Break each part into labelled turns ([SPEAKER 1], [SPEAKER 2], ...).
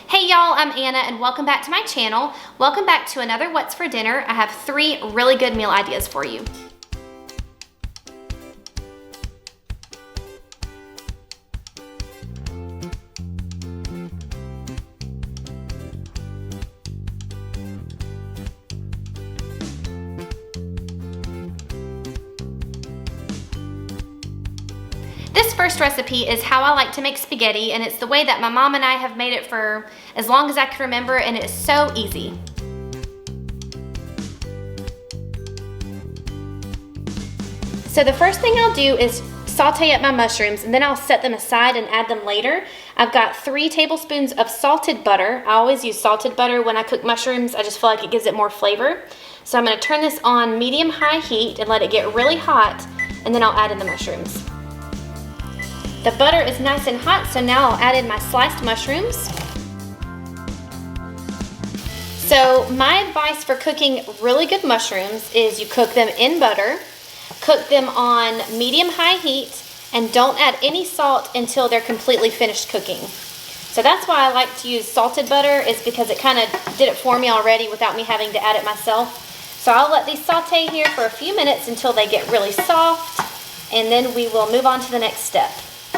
[SPEAKER 1] Hey y'all, I'm Anna and welcome back to my channel. Welcome back to another What's for Dinner. I have 3 really good meal ideas for you. This first recipe is how I like to make spaghetti, and it's the way that my mom and I have made it for as long as I can remember, and it's so easy. So the first thing I'll do is saute up my mushrooms, and then I'll set them aside and add them later. I've got 3 tablespoons of salted butter. I always use salted butter when I cook mushrooms. I just feel like it gives it more flavor. So I'm going to turn this on medium-high heat and let it get really hot, and then I'll add in the mushrooms. The butter is nice and hot, so now I'll add in my sliced mushrooms. So my advice for cooking really good mushrooms is you cook them in butter, cook them on medium-high heat, and don't add any salt until they're completely finished cooking. So that's why I like to use salted butter, is because it kind of did it for me already without me having to add it myself. So I'll let these saute here for a few minutes until they get really soft, and then we will move on to the next step.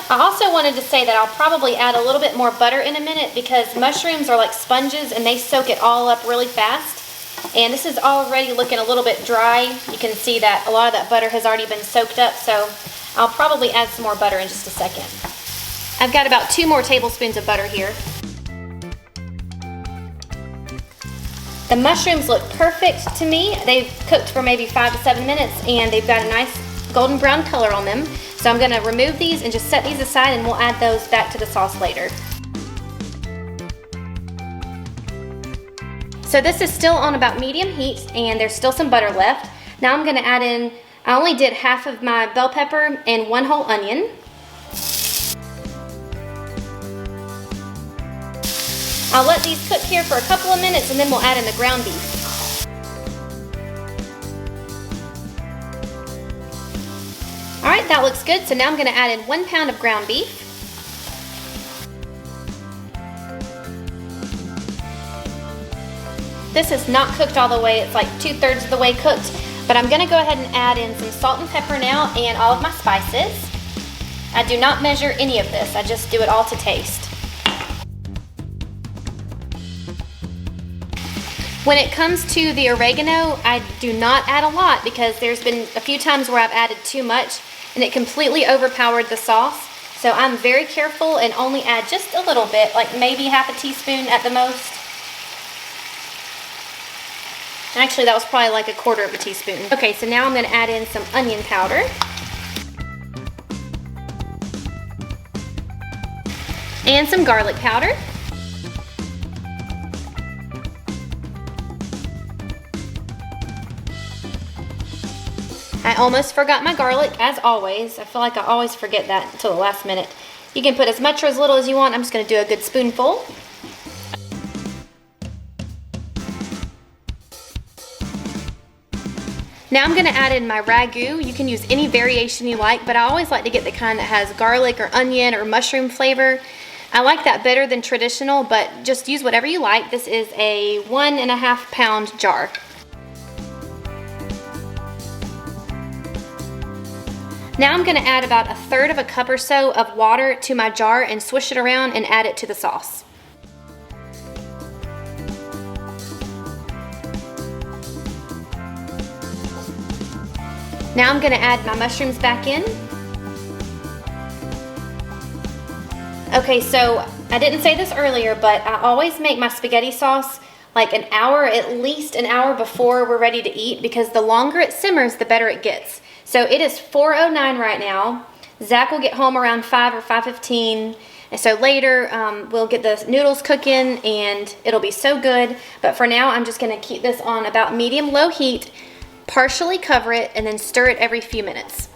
[SPEAKER 1] I also wanted to say that I'll probably add a little bit more butter in a minute because mushrooms are like sponges and they soak it all up really fast. And this is already looking a little bit dry. You can see that a lot of that butter has already been soaked up, so I'll probably add some more butter in just a second. I've got about 2 more tablespoons of butter here. The mushrooms look perfect to me. They've cooked for maybe 5 to 7 minutes and they've got a nice golden brown color on them. So I'm going to remove these and just set these aside, and we'll add those back to the sauce later. So this is still on about medium heat and there's still some butter left. Now I'm going to add in, I only did half of my bell pepper and 1 whole onion. I'll let these cook here for a couple of minutes and then we'll add in the ground beef. Alright, that looks good. So now I'm going to add in 1 pound of ground beef. This is not cooked all the way. It's like 2/3 of the way cooked. But I'm going to go ahead and add in some salt and pepper now and all of my spices. I do not measure any of this. I just do it all to taste. When it comes to the oregano, I do not add a lot because there's been a few times where I've added too much and it completely overpowered the sauce. So I'm very careful and only add just a little bit, like maybe half a teaspoon at the most. Actually, that was probably like a 1/4 of a teaspoon. Okay, so now I'm going to add in some onion powder. And some garlic powder. I almost forgot my garlic, as always. I feel like I always forget that until the last minute. You can put as much or as little as you want. I'm just going to do a good spoonful. Now I'm going to add in my ragu. You can use any variation you like, but I always like to get the kind that has garlic or onion or mushroom flavor. I like that better than traditional, but just use whatever you like. This is a 1.5 pound jar. Now I'm going to add about 1/3 cup or so of water to my jar and swish it around and add it to the sauce. Now I'm going to add my mushrooms back in. Okay, so I didn't say this earlier, but I always make my spaghetti sauce like an hour, at least an hour before we're ready to eat, because the longer it simmers, the better it gets. So it is 4:09 right now. Zach will get home around 5 or 5:15. And so later we'll get the noodles cooking and it'll be so good. But for now, I'm just going to keep this on about medium-low heat, partially cover it, and then stir it every few minutes.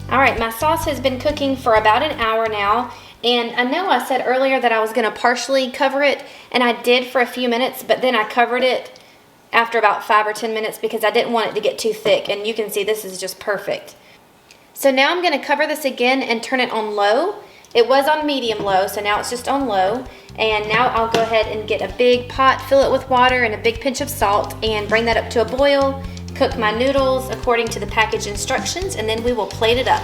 [SPEAKER 1] All right, my sauce has been cooking for about an hour now. And I know I said earlier that I was going to partially cover it, and I did for a few minutes, but then I covered it after about 5 or 10 minutes because I didn't want it to get too thick. And you can see this is just perfect. So now I'm gonna cover this again and turn it on low. It was on medium low, so now it's just on low. And now I'll go ahead and get a big pot, fill it with water and a big pinch of salt, and bring that up to a boil. Cook my noodles according to the package instructions, and then we will plate it up.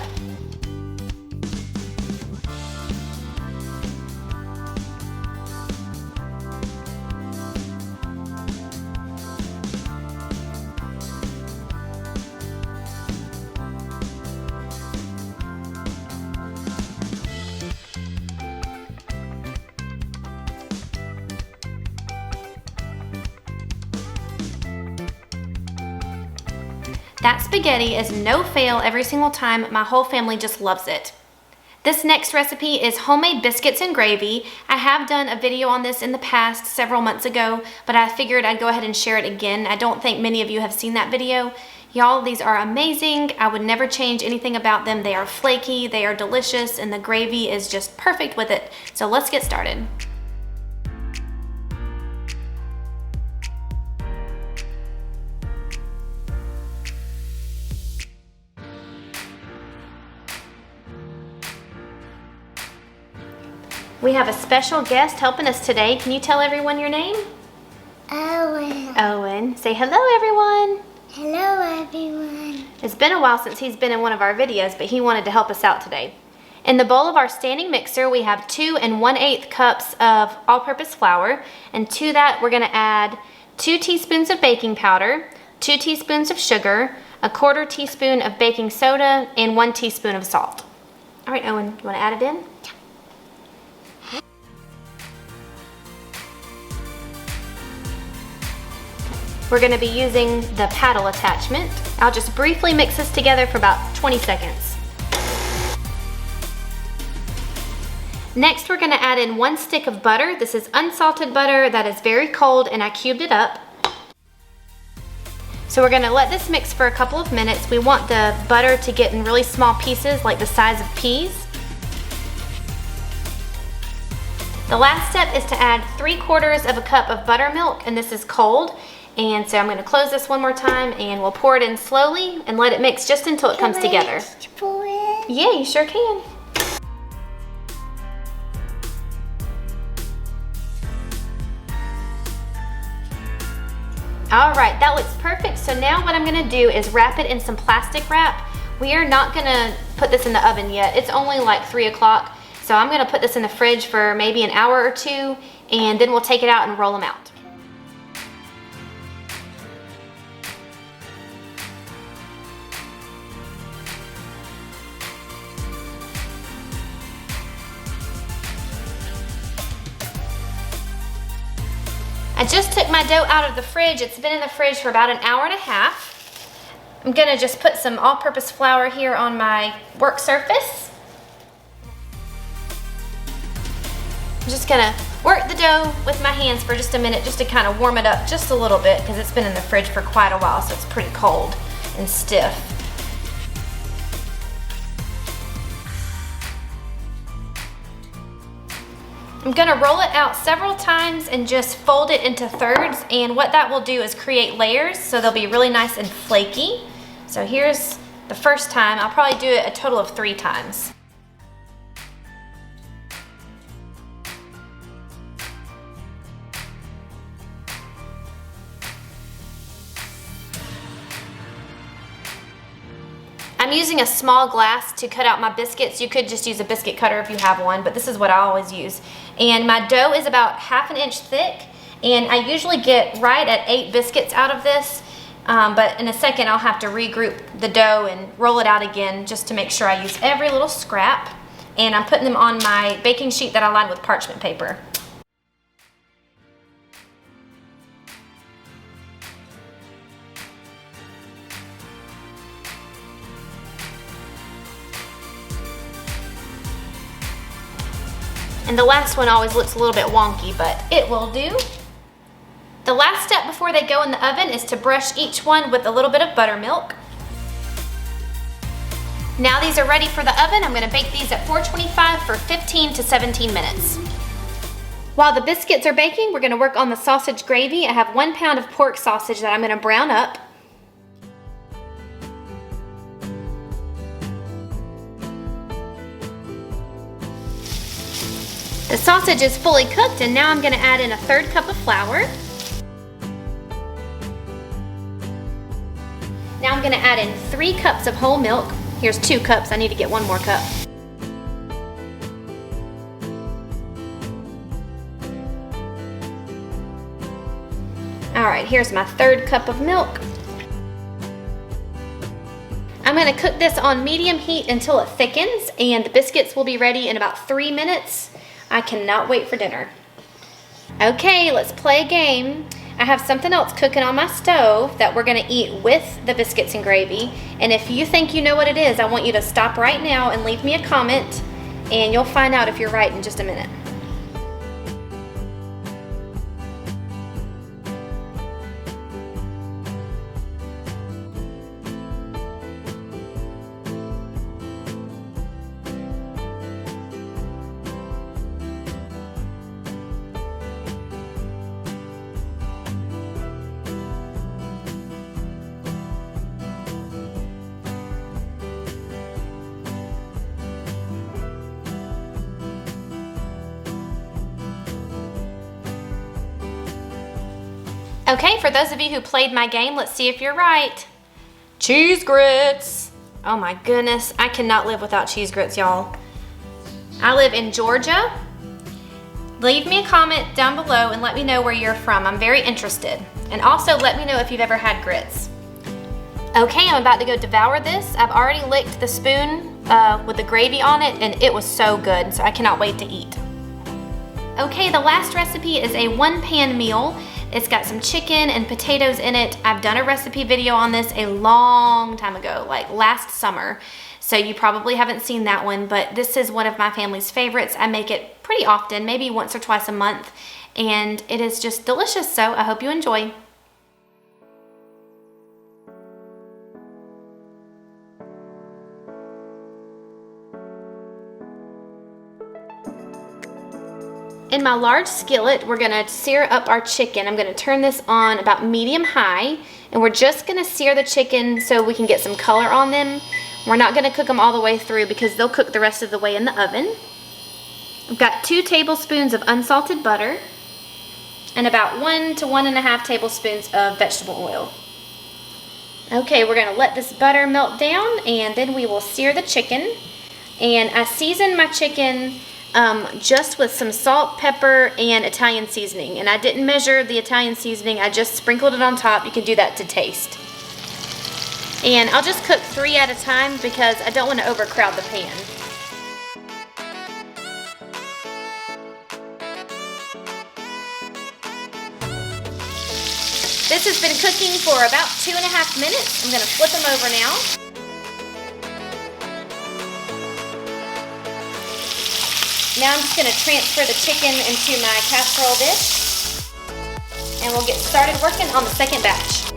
[SPEAKER 1] That spaghetti is no fail every single time. My whole family just loves it. This next recipe is homemade biscuits and gravy. I have done a video on this in the past several months ago, but I figured I'd go ahead and share it again. I don't think many of you have seen that video. Y'all, these are amazing. I would never change anything about them. They are flaky, they are delicious, and the gravy is just perfect with it. So let's get started. We have a special guest helping us today. Can you tell everyone your name?
[SPEAKER 2] Owen.
[SPEAKER 1] Owen. Say hello, everyone.
[SPEAKER 2] Hello, everyone.
[SPEAKER 1] It's been a while since he's been in one of our videos, but he wanted to help us out today. In the bowl of our standing mixer, we have 2 1/8 cups of all-purpose flour, and to that we're gonna add 2 teaspoons of baking powder, 2 teaspoons of sugar, 1/4 teaspoon of baking soda, and 1 teaspoon of salt. All right, Owen, you wanna add it in? We're gonna be using the paddle attachment. I'll just briefly mix this together for about 20 seconds. Next, we're gonna add in 1 stick of butter. This is unsalted butter that is very cold, and I cubed it up. So we're gonna let this mix for a couple of minutes. We want the butter to get in really small pieces, like the size of peas. The last step is to add 3/4 of a cup of buttermilk, and this is cold. And so I'm going to close this one more time, and we'll pour it in slowly and let it mix just until it comes together.
[SPEAKER 2] Pour it?
[SPEAKER 1] Yeah, you sure can. All right, that looks perfect. So now what I'm going to do is wrap it in some plastic wrap. We are not going to put this in the oven yet. It's only like 3 o'clock. So I'm going to put this in the fridge for maybe an hour or 2, and then we'll take it out and roll them out. I just took my dough out of the fridge. It's been in the fridge for about an hour and a half. I'm gonna just put some all-purpose flour here on my work surface. I'm just gonna work the dough with my hands for just a minute, just to kind of warm it up just a little bit, because it's been in the fridge for quite a while, so it's pretty cold and stiff. I'm gonna roll it out several times and just fold it into thirds, and what that will do is create layers, so they'll be really nice and flaky. So here's the first time. I'll probably do it a total of 3 times. I'm using a small glass to cut out my biscuits. You could just use a biscuit cutter if you have one, but this is what I always use. And my dough is about 1/2 inch thick, and I usually get right at 8 biscuits out of this, but in a second I'll have to regroup the dough and roll it out again just to make sure I use every little scrap. And I'm putting them on my baking sheet that I lined with parchment paper. And the last one always looks a little bit wonky, but it will do. The last step before they go in the oven is to brush each one with a little bit of buttermilk. Now these are ready for the oven. I'm gonna bake these at 425 for 15 to 17 minutes. While the biscuits are baking, we're gonna work on the sausage gravy. I have 1 pound of pork sausage that I'm gonna brown up. The sausage is fully cooked, and now I'm gonna add in a 1/3 cup of flour. Now I'm gonna add in 3 cups of whole milk. Here's 2 cups, I need to get 1 more cup. All right, here's my 1/3 cup of milk. I'm gonna cook this on medium heat until it thickens, and the biscuits will be ready in about 3 minutes. I cannot wait for dinner. Okay, let's play a game. I have something else cooking on my stove that we're gonna eat with the biscuits and gravy. And if you think you know what it is, I want you to stop right now and leave me a comment, and you'll find out if you're right in just a minute. Okay, for those of you who played my game, let's see if you're right. Cheese grits. Oh my goodness, I cannot live without cheese grits, y'all. I live in Georgia. Leave me a comment down below and let me know where you're from. I'm very interested. And also let me know if you've ever had grits. Okay, I'm about to go devour this. I've already licked the spoon with the gravy on it, and it was so good, so I cannot wait to eat. Okay, the last recipe is a 1-pan meal. It's got some chicken and potatoes in it. I've done a recipe video on this a long time ago, like last summer. So you probably haven't seen that one, but this is one of my family's favorites. I make it pretty often, maybe once or twice a month, and it is just delicious, so I hope you enjoy. In my large skillet, we're gonna sear up our chicken. I'm gonna turn this on about medium-high, and we're just gonna sear the chicken so we can get some color on them. We're not gonna cook them all the way through because they'll cook the rest of the way in the oven. I've got 2 tablespoons of unsalted butter and about 1 to 1.5 tablespoons of vegetable oil. Okay, we're gonna let this butter melt down, and then we will sear the chicken. And I season my chicken just with some salt, pepper, and Italian seasoning. And I didn't measure the Italian seasoning, I just sprinkled it on top. You can do that to taste. And I'll just cook 3 at a time because I don't want to overcrowd the pan. This has been cooking for about 2.5 minutes. I'm going to flip them over now. Now I'm just going to transfer the chicken into my casserole dish, and we'll get started working on the second batch.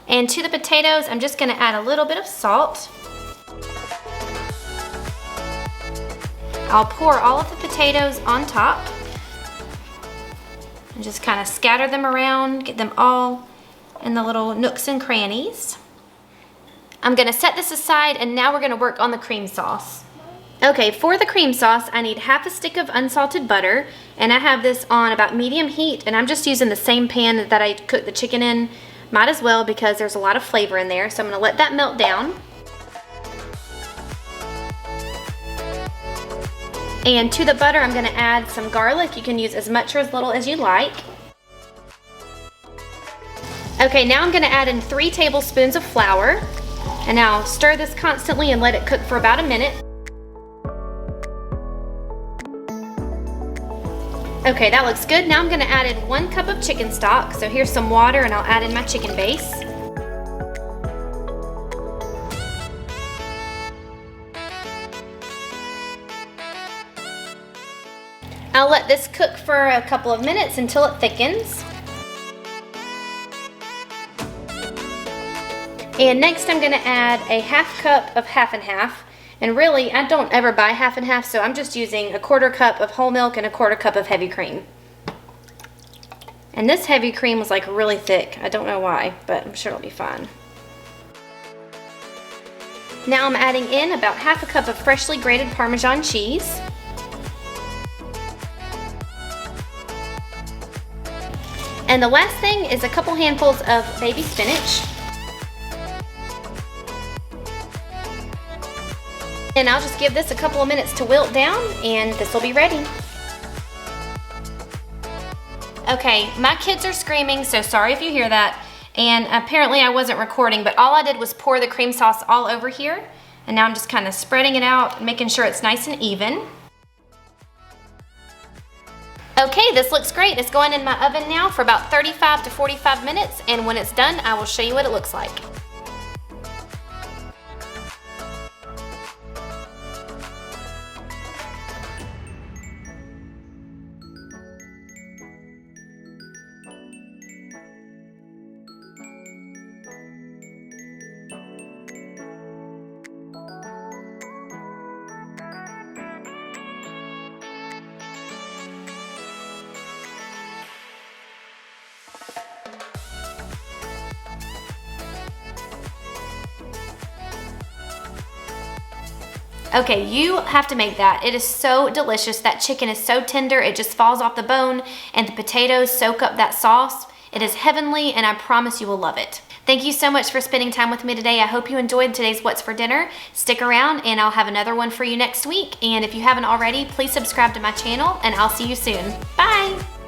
[SPEAKER 1] And to the potatoes, I'm just going to add a little bit of salt. I'll pour all of the potatoes on top. And just kind of scatter them around, get them all in the little nooks and crannies. I'm gonna set this aside, and now we're gonna work on the cream sauce. Okay, for the cream sauce, I need 1/2 stick of unsalted butter, and I have this on about medium heat, and I'm just using the same pan that I cooked the chicken in. Might as well because there's a lot of flavor in there, so I'm gonna let that melt down. And to the butter, I'm gonna add some garlic. You can use as much or as little as you like. Okay, now I'm gonna add in 3 tablespoons of flour. And now stir this constantly and let it cook for about a minute. Okay, that looks good. Now I'm gonna add in 1 cup of chicken stock. So here's some water, and I'll add in my chicken base. I'll let this cook for a couple of minutes until it thickens. And next I'm gonna add a 1/2 cup of half and half. And really, I don't ever buy half and half, so I'm just using a 1/4 cup of whole milk and a 1/4 cup of heavy cream. And this heavy cream was like really thick. I don't know why, but I'm sure it'll be fine. Now I'm adding in about half a cup of freshly grated Parmesan cheese. And the last thing is a couple handfuls of baby spinach. And I'll just give this a couple of minutes to wilt down and this will be ready. Okay, my kids are screaming, so sorry if you hear that. And apparently I wasn't recording, but all I did was pour the cream sauce all over here. And now I'm just kind of spreading it out, making sure it's nice and even. Okay, this looks great. It's going in my oven now for about 35 to 45 minutes, and when it's done, I will show you what it looks like. Okay, you have to make that. It is so delicious. That chicken is so tender, it just falls off the bone, and the potatoes soak up that sauce. It is heavenly, and I promise you will love it. Thank you so much for spending time with me today. I hope you enjoyed today's What's for Dinner. Stick around, and I'll have another one for you next week. And if you haven't already, please subscribe to my channel, and I'll see you soon. Bye!